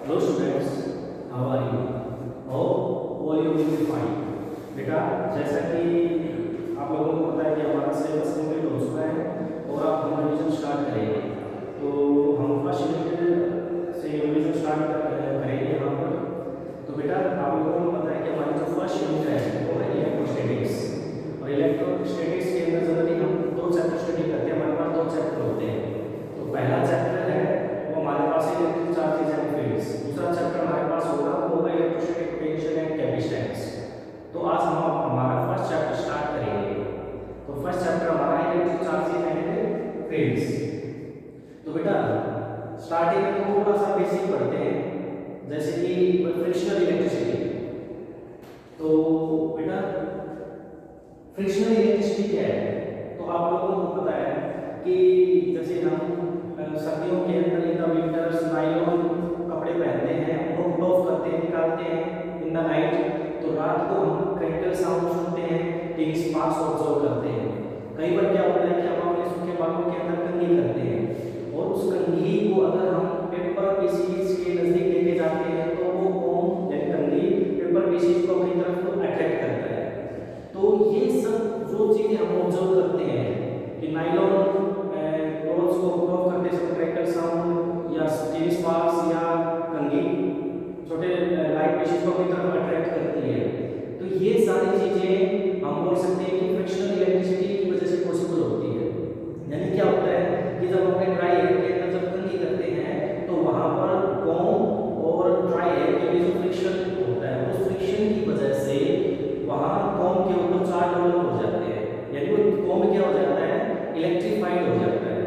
Hello students, how are you? Hope all you will be fine. बेटा, जैसा कि आप लोगों को पता है कि हमारा सिलेबस कंप्लीट हो चुका है और अब हम रिवीजन स्टार्ट करेंगे। तो हम फर्स्ट यूनिट से रिवीजन स्टार्ट करेंगे यहाँ पर। तो बेटा, आप लोगों को पता है कि हमारी जो फर्स्ट यूनिट है वो है इलेक्ट्रोस्टैटिक्स। और इलेक्ट्रोस्टैटिक्स के अंदर जनरली हम दो चैप्टर स्टडी करते हैं। हमारे पास दो चैप्टर होते हैं। तो पहला चैप्टर है वो हमारे पास इलेक्ट्रिक चार्जेस एंड फील्ड्स। दूसरा चैप्टर हमारे पास होगा वो होगा इलेक्ट्रोस्टैटिक पोटेंशियल एंड कैपेसिटेंस। तो आज हम हमारा फर्स्ट चैप्टर स्टार्ट करेंगे। तो फर्स्ट चैप्टर हमारा है इलेक्ट्रिक चार्जेस एंड फील्ड्स। तो बेटा, स्टार्टिंग में थोड़ा सा बेसिक पढ़ते हैं, जैसे कि फ्रिक्शनल इलेक्ट्रिसिटी। तो बेटा, फ्रिक्शनल इलेक्ट्रिसिटी क्या है? तो आप लोगों को पता है कि जैसे हम सर्दियों के अंदर इन द विंटर्स नायलॉन कपड़े पहनते हैं, उनको पुट ऑफ करते हैं, निकालते हैं इन द नाइट। तो रात को हम क्रैकल साउंड सुनते हैं, टीवी स्पार्क्स ऑब्जर्व करते हैं। कई बार क्या होता है कि हम अपने सूखे बालों के अंदर कंघी करते हैं और उस कंघी को अगर हम पेपर पीसीज के नजदीक लेके जाते हैं तो वो कोम यानी कंघी पेपर पीसीज को अपनी तरफ अट्रैक्ट करता है। तो ये सब जो चीजें हम ऑब्जर्व करते हैं कि नायलॉन क्लॉथ्स को पुट ऑफ करते समय क्रैकल साउंड या टीवी स्पार्क्स या कंघी छोटे लाइट पीसेस को अपनी तरफ अट्रैक्ट करती है। तो ये सारी चीजें हम बोल सकते हैं कि फ्रिक्शनल इलेक्ट्रिसिटी की वजह से पॉसिबल होती है। यानी क्या होता है कि जब अपने ड्राई एयर के अंदर जब कंघी करते हैं तो वहां पर कॉम और ड्राई एयर के बीच फ्रिक्शन होता है। उस फ्रिक्शन की वजह से वहां कॉम के ऊपर चार्ज डेवलप हो जाते हैं, यानी वो कॉम क्या हो जाता है, इलेक्ट्रीफाइड हो जाता है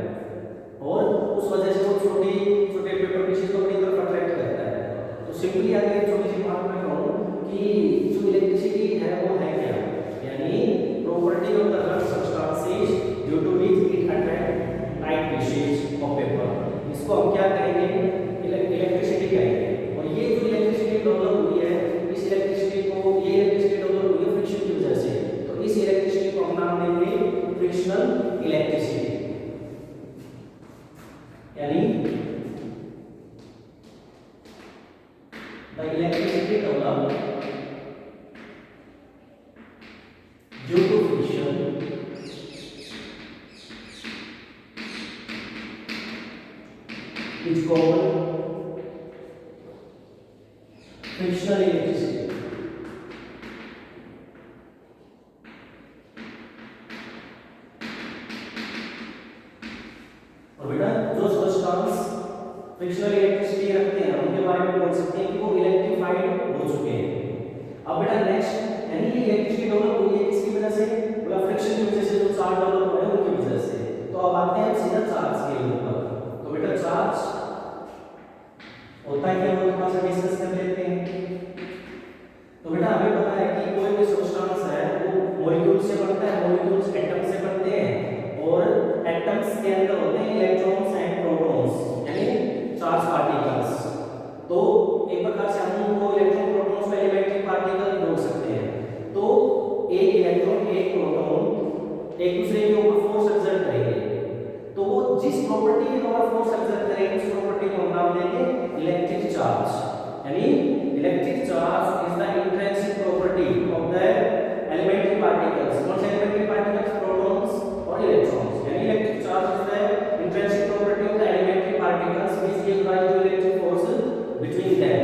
और उस वजह से वो छोटे छोटे पेपर पीसेस को अपनी तरफ अट्रैक्ट करता है। तो सिंपली आगे एक छोटी सी बात मैं कहूँ कि जो इलेक्ट्रिसिटी है वो है क्या, यानी property of the earth substances due to which it attract light pieces of paper. इसको हम क्या कहेंगे, इलेक्ट्रिसिटी कहेंगे। और ये जो इलेक्ट्रिसिटी डेवलप हुई है, इस इलेक्ट्रिसिटी को ये इलेक्ट्रिसिटी डेवलप हुई है फ्रिक्शन की वजह से। तो इस इलेक्ट्रिसिटी को हम नाम देंगे फ्रिक्शनल इलेक्ट्रिसिटी, यानी the electricity developed due to friction is called frictional electricity. और बेटा, जो सब्सटेंस फ्रिक्शनल इलेक्ट्रिसिटी रखते हैं उनके बारे में बोल सकते हैं कि वो इलेक्ट्रीफाइड हो चुके हैं। अब बेटा नेक्स्ट, यानी ये इलेक्ट्रिसिटी डेवलप हुई है किसकी वजह से, बोला फ्रिक्शन की वजह से, जो चार्ज डेवलप हुआ है उनकी वजह से। तो अब आते हैं सीधा चार्ज के ऊपर। तो बेटा, चार्ज होता है क्या, वो थोड़ा सा डिस्कस कर लेते हैं। तो बेटा, हमें पता है कि कोई भी सब्सटेंस है वो मॉलिक्यूल से बनता है, मॉलिक्यूल्स एटम से बनते हैं और एटम्स के अंदर होते हैं इलेक्ट्रॉन्स एंड प्रोटॉन्स, यानी चार्ज पार्टिकल्स। तो एक प्रकार से हम उनको इलेक्ट्रॉन प्रोटॉन्स में इलेक्ट्रिक पार्टिकल बोल सकते हैं। तो एक इलेक्ट्रॉन एक प्रोटॉन एक दूसरे के ऊपर फोर्स एक्सर्ट करेंगे, तो वो जिस प्रॉपर्टी के द्वारा फोर्स एक्सर्ट करेंगे उस प्रॉपर्टी को हम नाम देंगे इलेक्ट्रिक चार्ज। यानी electric charge is the intrinsic property of the elementary particles. कौन से एलिमेंट्री पार्टिकल्स, प्रोटॉन्स और इलेक्ट्रॉन्स। यानी electric charge is the intrinsic property of the elementary particles which give rise to electric force between them।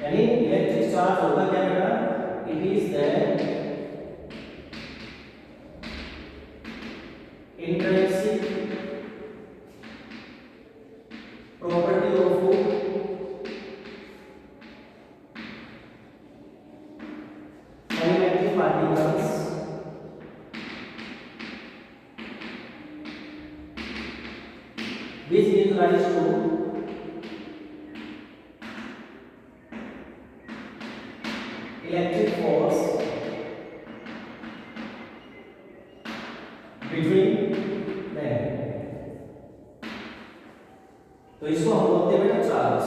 यानी electric charge होता क्या बेटा, it is the intrinsic property of elementary particles which gives rise to electric force between them। तो इसको हम बोलते हैं बेटा चार्ज,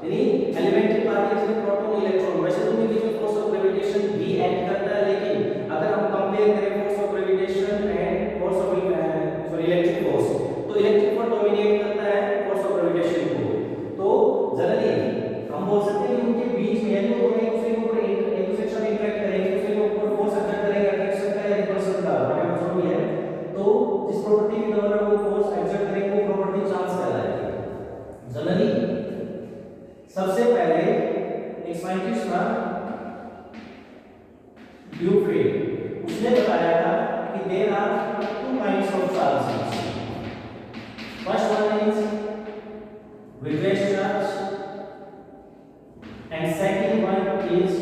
यानी एलिमेंट्री पार्टिकल्स में प्रोटॉन इलेक्ट्रॉन। वैसे तो उनके बीच में फोर्स ऑफ ग्रेविटेशन भी एक्ट करता है, लेकिन अगर हम कंपेयर करें force of gravitation and force of electric force, तो इलेक्ट्रिक फोर्स जिस प्रॉपर्टी के द्वारा वो फोर्स एक्सर्ट करेंगे वो प्रॉपर्टी चार्ज कहलाएगी। जनरली सबसे पहले एक साइंटिस्ट था ड्यूफ्रे, उसने बताया था कि there are two kinds of charges. First one is vitreous charge and second one is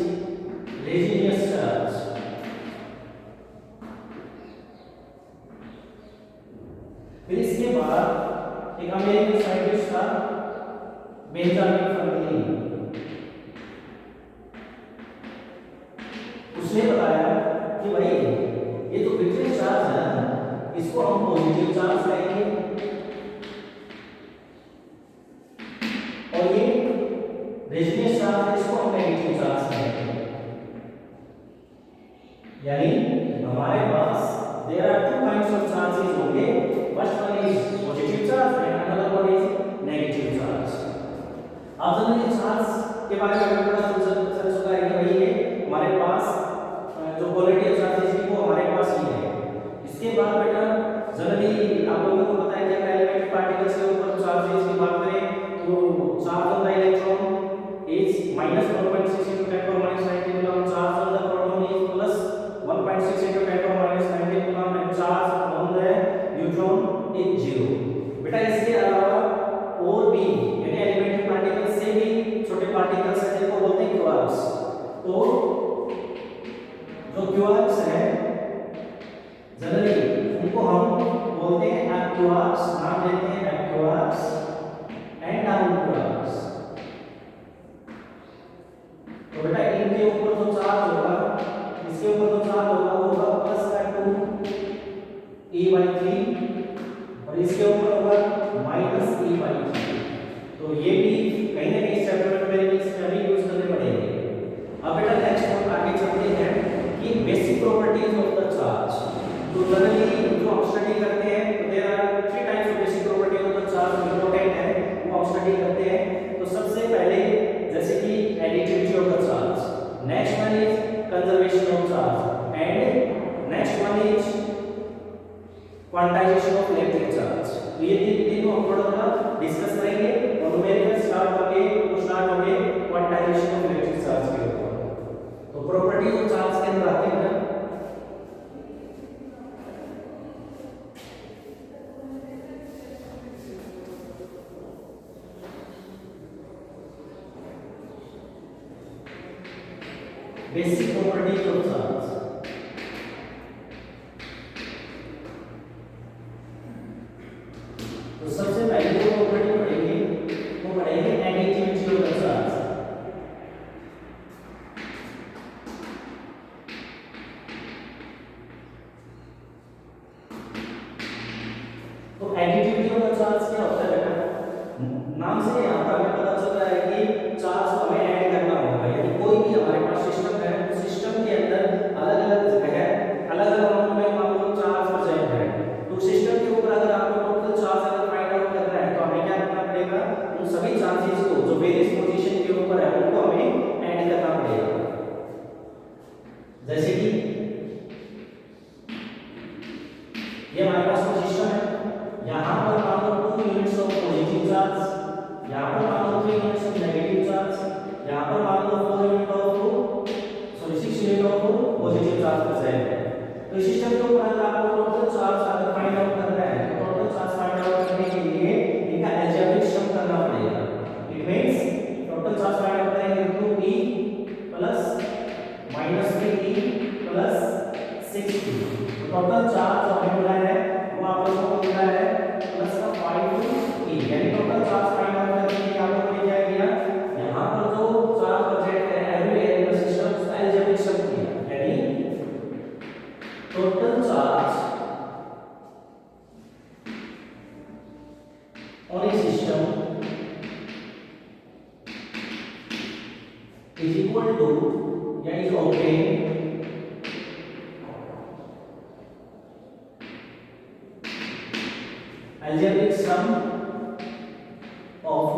resinous charge. फिर इसके बाद एक अमेरिकन साइंटिस्ट था बेंजामिन फ्रैंकलिन, उसने बताया कि भाई ये तो विट्रियस चार्ज है ना, इसको हम पॉजिटिव चार्ज कहेंगे और ये रेजिनियस चार्ज है, इसको हम नेगेटिव चार्ज कहेंगे। यानी हमारे पास there are two kinds of charges होंगे। First one is positive charge and another one is negative charge. अब जनरली चार्ज के बारे में हमें पता चल चुका है कि भाई ये हमारे पास जो क्वालिटी ऑफ चार्जेस की वो हमारे पास ही है। इसके बाद बेटा जनरली आप लोगों को पता है कि अगर एलिमेंट्री पार्टिकल्स के ऊपर चार्जेस की बात करें तो charge on the electron is -1.6 × 10⁻⁹ coulomb, charge on the proton is +1.6 × 10⁻⁹ coulomb and charge on the neutron is 0। बेटा इसके अलावा और भी यानी एलिमेंट्री पार्टिकल्स से भी छोटे पार्टिकल्स हैं जिनको बोलते हैं क्वार्क्स। तो जो क्वार्क्स है जनरली उनको हम बोलते हैं क्वार्क्स, नाम देते हैं क्वार्क्स एंड डाउन क्वार्क्स। तो बेटा इनके ऊपर जो चार्ज होगा, इसके ऊपर जो चार्ज होगा वो होगा +2e/3 और इसके ऊपर होगा -e/3। तो ये भी कहीं ना कहीं इस चैप्टर में मेरे को स्टडी यूज करने पड़ेंगे। अब बेटा नेक्स्ट हम आगे चलते हैं कि basic properties of the charge. तो जनरली जो हम स्टडी करते हैं there are 3 types of basic properties of the charge important है, वो हम स्टडी करते हैं। तो सबसे पहले जैसे कि additivity of the charge, next one is conservation of charge and next one is quantization of electric charge. तो ये तीनों हम थोड़ा डिस्कस करेंगे और न्यूमेरिकल स्टार्ट होंगे क्वांटाइजेशन ऑफ इलेक्ट्रिक चार्ज के ऊपर। तो प्रॉपर्टीज ऑफ चार्ज के अंदर आते हैं बेसिक प्रॉपर्टीज ऑफ चार्ज। तो सबसे पहले जो प्रॉपर्टी पढ़ेंगे वो पढ़ेंगे एडिटिविटी ऑफ द चार्ज। तो एडिटिविटी ऑफ द चार्ज क्या होता है बेटा? नाम से यहाँ पर हमें पता चल रहा है कि चार्ज को हमें ऐड करना होगा। यानी कोई भी हमारे पास सिस्टम है, सिस्टम के अंदर अलग-अलग जगह अलग-अलग अमाउंट में मान लो चार्ज प्रेजेंट है। तो सिस्टम के ऊपर अगर आपको टोटल चार्ज अगर फाइंड आउट करना है तो हमें क्या करना पड़ेगा? उन सभी चार्जेस को जो वेरियस पोजीशन के ऊपर है उनको हमें ऐड करना पड़ेगा। जैसे कि ये हमारे पास सिस्टम है, यहाँ पर मान लो 2 यूनिट्स ऑफ पॉजिटिव चार्ज, यहाँ पर मान लो 3 यूनिट्स ऑफ नेगेटिव चार्ज, यहाँ पर मान लो 6 unit of positive charge present है। तो सिस्टम के ऊपर अगर आपको टोटल चार्ज अगर फाइंड आउट करना है तो टोटल चार्ज फाइंड आउट करने के लिए इनका अलजेब्रिक सम करना पड़ेगा। It means total charge find out करेंगे 2e plus -3e plus 6e। तो टोटल चार्ज जो हमें मिला है वो आप लोगों को मिला है प्लस का 5e। यानी टोटल चार्ज फाइंड आउट करने के लिए आप लोगों ने क्या किया? यहाँ पर जो चार्ज प्रेजेंट है एवरीवेयर इन द सिस्टम उसका अलजेब्रिक सम किया। यानी total charge on a system is equal to या is obtained algebraic sum of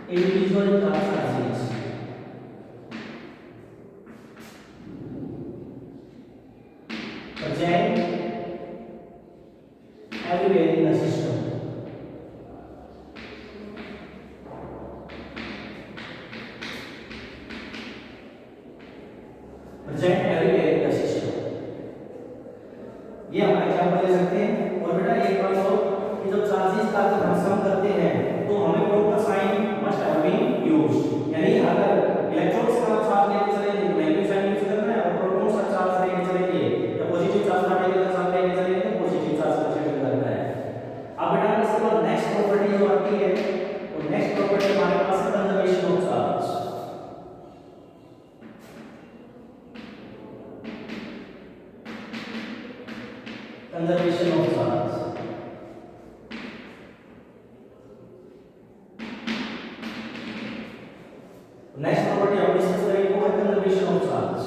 individual charges present everywhere in the system. Present everywhere in the system. ये हम example ले सकते हैं। और बेटा एक बात और कि जब चार्जेस का हम सम करते हैं तो हमें कौन सा sign must have been used, यानी अगर इलेक्ट्रॉन्स का चार्ज लेके चलेंगे तो नेगेटिव साइन यूज करना है, और प्रोटॉन्स का चार्ज लेके चलेंगे या पॉजिटिव चार्ज लेके चलेंगे तो पॉजिटिव चार्ज का शेयर करना है। अब बेटा इसके बाद नेक्स्ट प्रॉपर्टी जो आती है, और नेक्स्ट प्रॉपर्टी हमारे पास है conservation of charge. Conservation of charge next property हम डिस्कस करेंगे वो है कंजर्वेशन ऑफ चार्ज।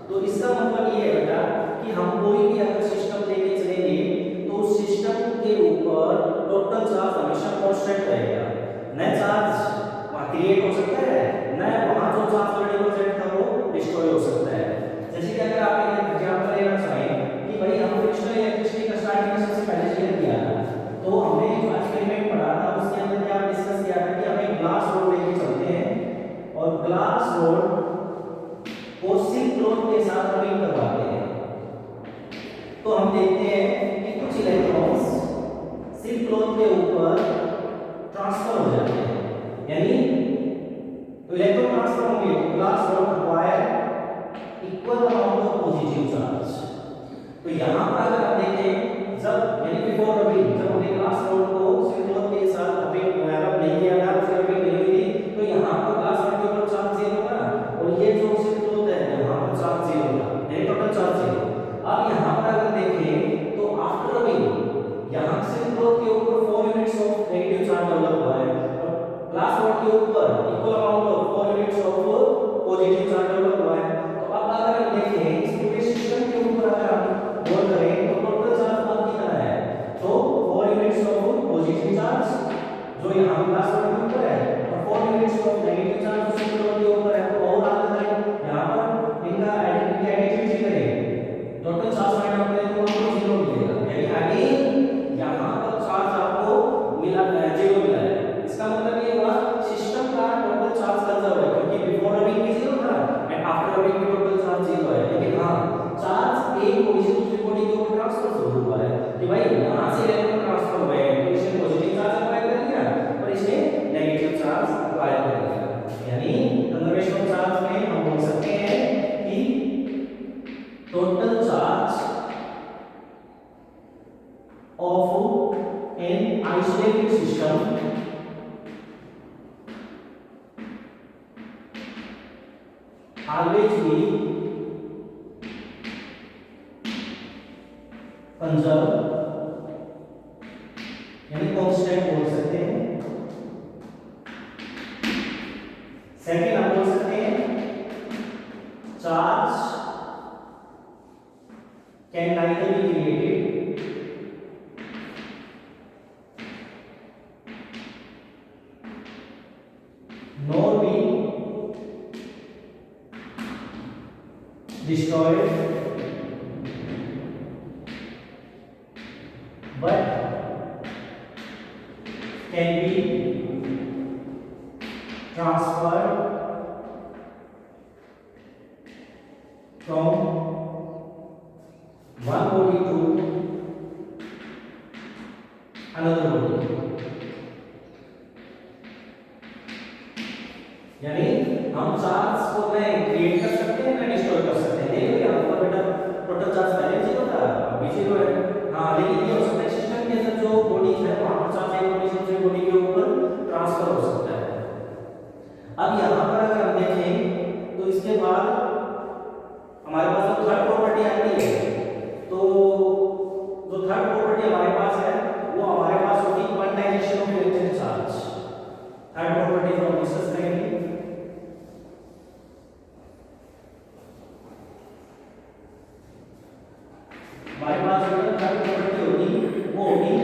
तो इसका मतलब ये है बेटा कि हम कोई भी अगर सिस्टम लेके चलेंगे तो उस सिस्टम के ऊपर टोटल चार्ज हमेशा कांस्टेंट रहेगा, न चार्ज वहां क्रिएट हो सकता है, न वहां जो चार्ज ऑलरेडी प्रेजेंट था वो डिस्ट्रॉय हो सकता है। जैसे कि अगर आप एक एग्जांपल लेना चाहें कि भाई हम फ्रिक्शनल इलेक्ट्रिसिटी का स्टार्टिंग में सबसे पहले शेयर किया था, तो हमने जो एक्सपेरिमेंट पढ़ा था उसके अंदर क्या डिस्कस किया था कि हमें ग्लास रोड लेके चलते हैं और ग्लास रोड को सिल्क क्लॉथ के साथ रबिंग करवाते हैं, तो हम देखते हैं कि कुछ इलेक्ट्रॉन्स सिल्क क्लॉथ के ऊपर ट्रांसफर हो जाते हैं, यानी तो इलेक्ट्रॉन ट्रांसफर होंगे तो glass rod require equal amount of positive charge. तो यहां पर अगर आप देखें जब यानी बिफोर रबिंग जब हमने ग्लास रोड को सिल्क क्लॉथ के साथ रबिंग नहीं किया था, उसकी रबिंग नहीं हुई थी, तो यहां पर ग्लास रोड के ऊपर चार्ज 0 था और ये जो सिल्क क्लॉथ है यहां पर चार्ज 0 था, यानी टोटल चार्ज 0। अब यहां पर अगर देखें तो आफ्टर रबिंग यहां सिल्क क्लॉथ के ऊपर 4 units of negative charge develop हुआ है और ग्लास रोड के ऊपर equal amount of 4 units of positive charge develop हुआ है। तो अब अगर हम देखें इस पूरे सिस्टम के ऊपर अगर हम गौर करें तो टोटल चार्ज कौन कितना है, तो 4 यूनिट्स ऑफ पॉजिटिव चार्ज जो यहां ग्लास रोड के ऊपर है और 4 यूनिट्स ऑफ नेगेटिव चार्ज जो सिल्क क्लॉथ के ऊपर है। तो और आगे लाइन यहां पर इनका एडिटिविटी करें टोटल चार्ज फाइंड आउट करें तो आपको 0 मिलेगा, यानी अगेन यहां पर चार्ज आपको मिला 0 मिला है। इसका मतलब ये हुआ सिस्टम का टोटल चार्ज कंजर्व है, क्योंकि बिफोर रबिंग भी 0 था एंड आफ्टर रबिंग भी टोटल चार्ज 0 है। लेकिन हां चार्ज एक बॉडी से दूसरी बॉडी के ऊपर ट्रांसफर जरूर हुआ है कि भाई यहां से इलेक्ट्रॉन ट्रांसफर हुए तो इसने पॉजिटिव चार्ज अप्लाई कर दिया और इसने नेगेटिव चार्ज अप्लाई कर दिया, यानी कंजर्वेशन ऑफ चार्ज में हम बोल सकते हैं कि total charge of an isolated system always be conserved, यानी कांस्टेंट बोल सकते हैं। सेकंड हम बोल सकते हैं charge can neither be created nor be destroyed but can be transferred from one body to another body, यानी हम चार्ज को नए क्रिएट कर सकते हैं ना डिस्ट्रॉय कर सकते हैं। देखो यहाँ पर बेटा टोटल चार्ज पहले 0 था अभी 0 है। हाँ लेकिन ये हो सकता है सिस्टम के अंदर जो बॉडीज है वहां पर चार्ज एक बॉडी से दूसरी बॉडी के ऊपर ट्रांसफर हो सकता है। अब यहाँ पर अगर हम देखें तो इसके बाद हमारे पास जो थर्ड प्रॉपर्टी आती है, तो जो थर्ड प्रॉपर्टी हमारे पास है वो हमारे पास होगी quantization of electric charge. Third property जो हम डिस्कस करेंगे हमारे पास जो थर्ड प्रॉपर्टी होगी वो होगी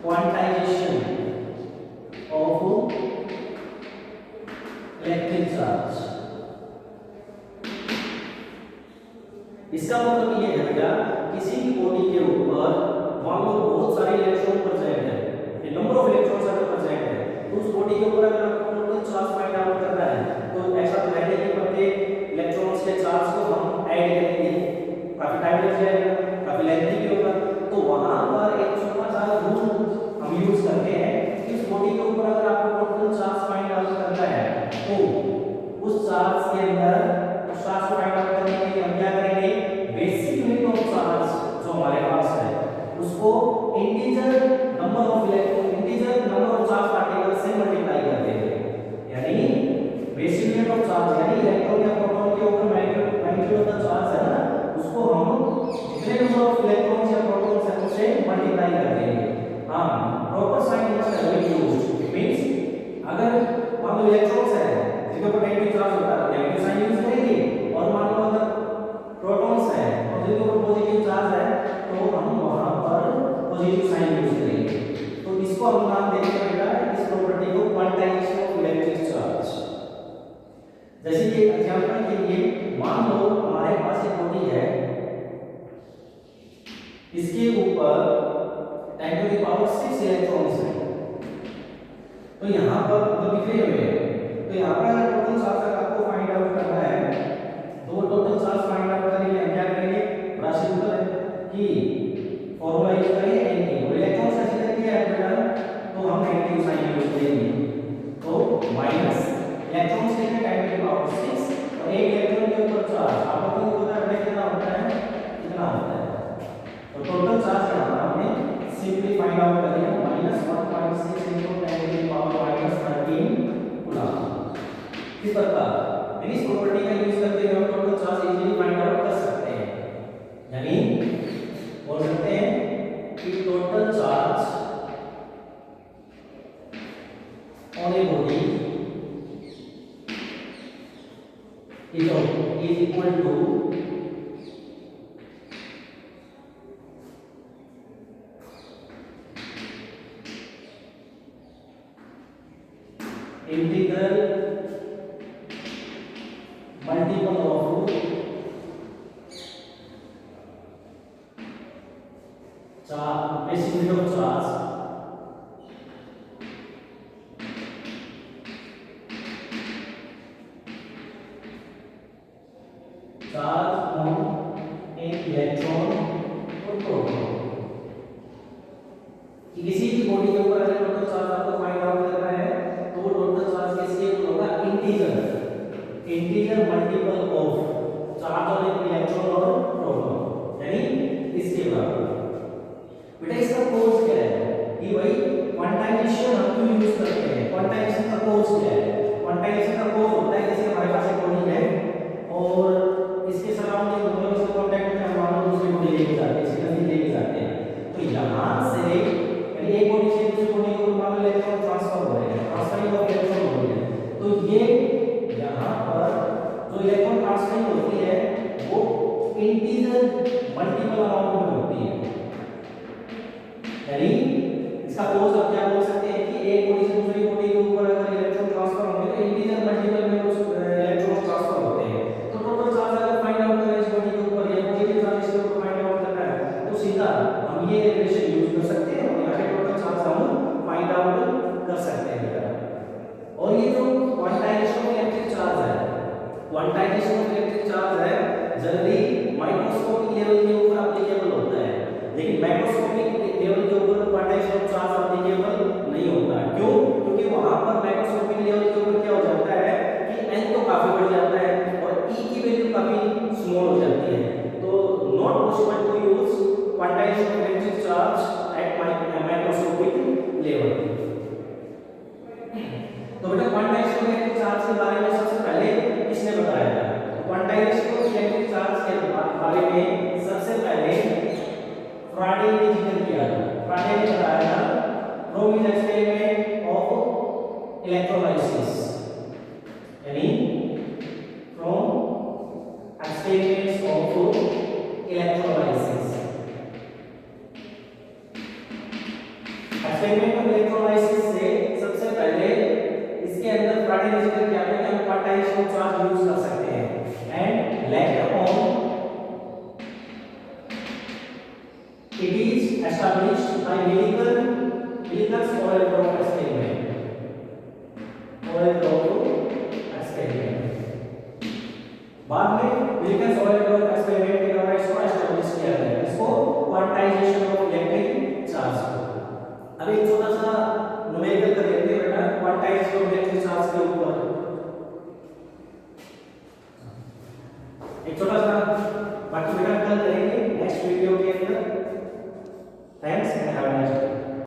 क्वांटाइजेशन ऑफ इलेक्ट्रिक चार्ज। इसका मतलब ये है बेटा, किसी भी बॉडी के ऊपर मान लो बहुत सारे इलेक्ट्रॉन प्रेजेंट है, ये नंबर ऑफ इलेक्ट्रॉन्स अगर प्रेजेंट है, तो उस बॉडी के ऊपर अगर आपको टोटल चार्ज फाइंड आउट करना है, तो ऐसा तो है नहीं कि प्रत्येक इलेक्ट्रॉन्स के चार्ज को हम ऐड करेंगे, काफी टाइम लग जाएगा, काफी लेंथी भी होगा। तो वहां पर एक छोटा सा रूल हम यूज करते हैं, इस बॉडी के ऊपर अगर आपको टोटल चार्ज फाइंड आउट करना है, तो उस चार्ज के अंदर उस चार्ज को फाइंड आउट करने के लिए हम क्या करेंगे, बेसिक यूनिट ऑफ चार्ज जो हमारे पास है उसको integer number of electron, integer number of charge particle से मल्टीप्लाई कर देंगे। यानी बेसिक यूनिट ऑफ चार्ज यानी इलेक्ट्रॉन या प्रोटॉन के ऊपर मैग्नीट्यूड ऑफ द चार्ज है ना, उसको हम जितने नंबर ऑफ इलेक्ट्रॉन्स या प्रोटॉन्स है उससे मल्टीप्लाई कर देंगे। हां, proper sign must have been used. Means अगर मान लो इलेक्ट्रॉन्स है जिनके ऊपर नेगेटिव चार्ज होता है, नेगेटिव साइन यूज करेंगे, और मान लो अगर प्रोटॉन्स है और जिनके ऊपर पॉजिटिव चार्ज है, तो हम वहां पर पॉजिटिव साइन यूज करेंगे। तो इसको हम नाम देंगे बेटा, इस प्रॉपर्टी को क्वांटाइजेशन ऑफ इलेक्ट्रिक चार्ज। जैसे कि एग्जांपल के लिए मान लो हमारे पास एक बॉडी है, इसके ऊपर 10⁻⁶ इलेक्ट्रॉन्स हैं, तो यहां पर मतलब बिखरे हुए हैं, तो यहां पर टोटल चार्ज आपको फाइंड आउट करना है। दो टोटल चार्ज फाइंड आउट करने के लिए हम क्या करेंगे, बड़ा सिंपल है कि फॉर्मूला यूज करेंगे n की, और इलेक्ट्रॉन्स ऐसे करके है बेटा, तो हम नेगेटिव साइन यूज करेंगे, तो माइनस इलेक्ट्रॉन्स के 10⁻⁶ और एक इलेक्ट्रॉन के ऊपर चार्ज आप लोगों को पता है कितना होता है, कितना होता है, तो टोटल चार्ज यहां पर हमने सिंपली फाइंड आउट कर लिया, -1.6 × 10⁻⁻13 कूलम। इस प्रकार इस प्रॉपर्टी का यूज करते हुए हम total charge easily find out कर सकते हैं। यानी बोल सकते हैं कि total charge on a body is equal to integral multiple of charge, basic unit of charge, charge on an electron or proton। किसी भी बॉडी के ऊपर अगर टोटल चार्ज आपको फाइंड आउट करना है, तो वो टोटल चार्ज किसके इक्वल होगा, integer multiple of charge on an electron और प्रोटॉन, यानी इसके बराबर। बेटा इसका कोर्स क्या है कि भाई क्वांटाइजेशन हम क्यों यूज करते हैं, क्वांटाइजेशन का कोर्स क्या है, क्वांटाइजेशन का कोर्स होता है जैसे हमारे पास एक बॉडी है और इसके सराउंडिंग मतलब इसके कांटेक्ट में हम मान लो दूसरी बॉडी लेके जाते हैं, इसके नजदीक लेके जाते हैं, तो यहां से यानी एक बॉडी से दूसरी बॉडी को मान लो इलेक्ट्रॉन ट्रांसफर हो रहे हैं, ट्रांसफरिंग ऑफ इलेक्ट्रॉन हो रही है, तो ये यहां पर जो इलेक्ट्रॉन ट्रांसफरिंग होती है वो इंटीजर मल्टीपल अमाउंट में होती है। यानी इसका कोर्स आप क्या बोल सकते हैं कि एक बॉडी से दूसरी बॉडी के ऊपर अगर इलेक्ट्रॉन ट्रांसफर होंगे तो इंटीजर मल्टीपल में उस इलेक्ट्रॉन ट्रांसफर होते हैं। तो टोटल चार्ज अगर फाइंड आउट करें इस बॉडी के ऊपर या पॉजिटिव चार्ज इसके ऊपर फाइंड आउट करना है, तो सीधा हम ये रिलेशन यूज कर सकते हैं और यहां पे टोटल चार्ज हम फाइंड आउट कर सकते हैं बेटा। और ये जो क्वांटाइजेशन ऑफ इलेक्ट्रिक चार्ज है, क्वांटाइजेशन ऑफ इलेक्ट्रिक चार्ज है जनरली माइक्रोस्कोपिक लेवल के ऊपर एप्लीकेबल होता है, लेकिन मैक्रोस्कोपिक लेवल के ऊपर क्वांटाइजेशन ऑफ चार्ज एप्लीकेबल नहीं होता है। क्यों? क्योंकि वहां पर मैक्रोस्कोपिक लेवल के ऊपर क्या हो जाता है कि n तो काफी बढ़ जाता है और e की वैल्यू काफी स्मॉल हो जाती है, तो not possible to use quantization of electric charge at macroscopic level. तो बेटा क्वांटाइजेशन ऑफ इलेक्ट्रिक चार्ज के बारे में सबसे पहले किसने बताया था? क्वांटाइजेशन ऑफ इलेक्ट्रिक चार्ज के बारे में सबसे पहले फ्राडे ने जिक्र किया था। फ्राडे ने बताया था from his experiment of electrolysis, यानी from experiments of electrolysis. Experiment of electrolysis से सबसे पहले इसके अंदर फ्राडे ने जिक्र किया था कि हम क्वांटाइजेशन ऑफ चार्ज यूज कर सकते हैं, and later on It is established by Millikan's oil drop experiment. Oil drop experiment. बाद में मिलिकन्स ऑयल